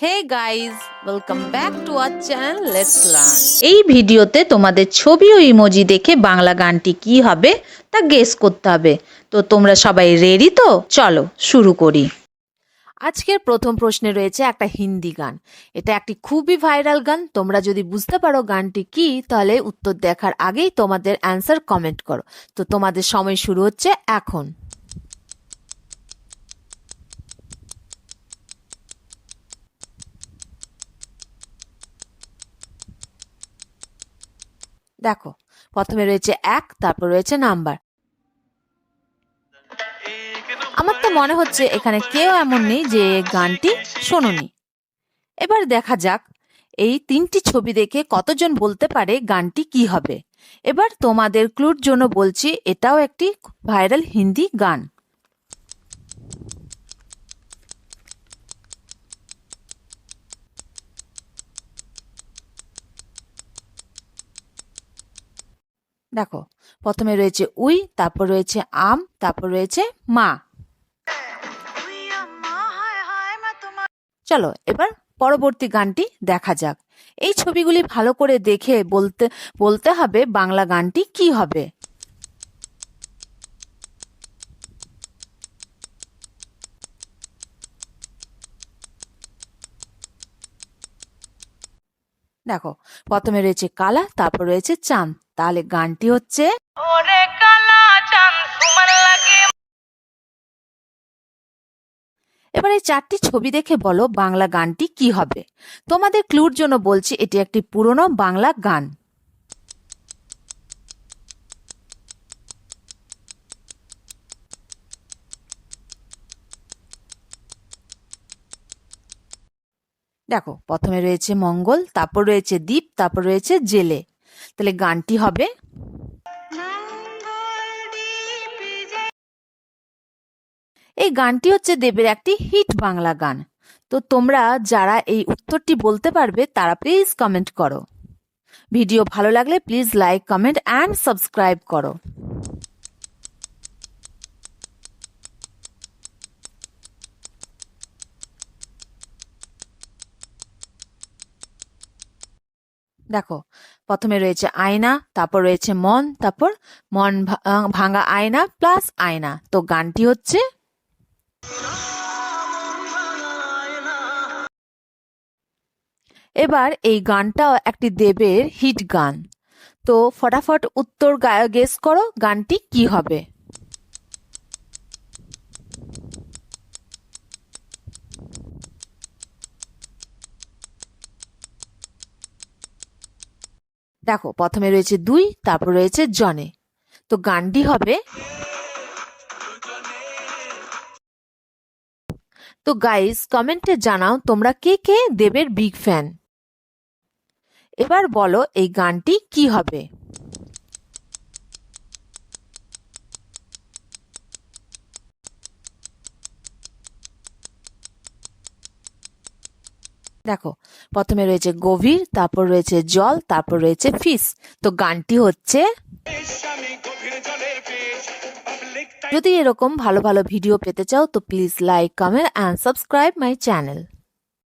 Hey guys, welcome back to our channel let's learn. এই ভিডিওতে তোমাদের ছবি ও ইমোজি দেখে বাংলা গানটি কি হবে তা গেস করতে হবে। তো তোমরা সবাই রেডি তো? চলো শুরু করি। আজকের প্রথম প্রশ্নে রয়েছে একটা হিন্দি গান। এটা একটি খুবই ভাইরাল গান। তোমরা যদি বুঝতে পারো গানটি কি, তাহলে উত্তর দেখার আগেই তোমাদের অ্যান্সার কমেন্ট করো। তো তোমাদের সময় শুরু হচ্ছে এখন। দেখো, প্রথমে রয়েছে এক, তারপর রয়েছে নাম্বার। আমার তো মনে হচ্ছে এখানে কেউ এমন নেই যে গানটি শোনোনি। এবার দেখা যাক এই তিনটি ছবি দেখে কতজন বলতে পারে গানটি কি হবে। এবার তোমাদের ক্লুর জন্য বলছি, এটাও একটি ভাইরাল হিন্দি গান। দেখো, প্রথমে রয়েছে উই, তারপর রয়েছে আম, তারপর রয়েছে মা। চলো এবার পরবর্তী গানটি দেখা যাক। এই ছবিগুলি ভালো করে দেখে বলতে হবে বাংলা গানটি কি হবে। দেখো, প্রথমে রয়েছে কালা, তারপর রয়েছে চাঁদ। তাহলে গানটি হচ্ছে এবার এই চারটি ছবি দেখে বলো বাংলা গানটি কি হবে। তোমাদের ক্লুর জন্য বলছি, এটি একটি পুরনো বাংলা গান। দেখো, প্রথমে রয়েছে মঙ্গল, তারপর রয়েছে দ্বীপ, তারপর রয়েছে জেলে। তাহলে গানটি হবে এই গানটি হচ্ছে দেবের একটি হিট বাংলা গান। তো তোমরা যারা এই উত্তরটি বলতে পারবে তারা প্লিজ কমেন্ট করো। ভিডিও ভালো লাগলে please like, comment and subscribe করো। দেখো, প্রথমে রয়েছে আয়না, তারপর রয়েছে মন, তারপর মন ভাঙা আয়না প্লাস আয়না। তো গানটি হচ্ছে এবার এই গানটাও একটি দেবের হিট গান। তো ফটাফট উত্তর গেস করো গানটি কি হবে। দেখো, প্রথমে রয়েছে দুই, তারপর রয়েছে জনে। তো গানটি হবে তো গাইস কমেন্টে জানাও তোমরা কে কে দেবের বিগ ফ্যান। এবার বলো এই গানটি কি হবে। দেখো, প্রথমে রয়েছে গভীর, তারপর রয়েছে জল, তারপর রয়েছে ফিস। তো গানটি হচ্ছে যদি এরকম ভালো ভালো ভিডিও পেতে চাও তো please like, comment and subscribe my channel.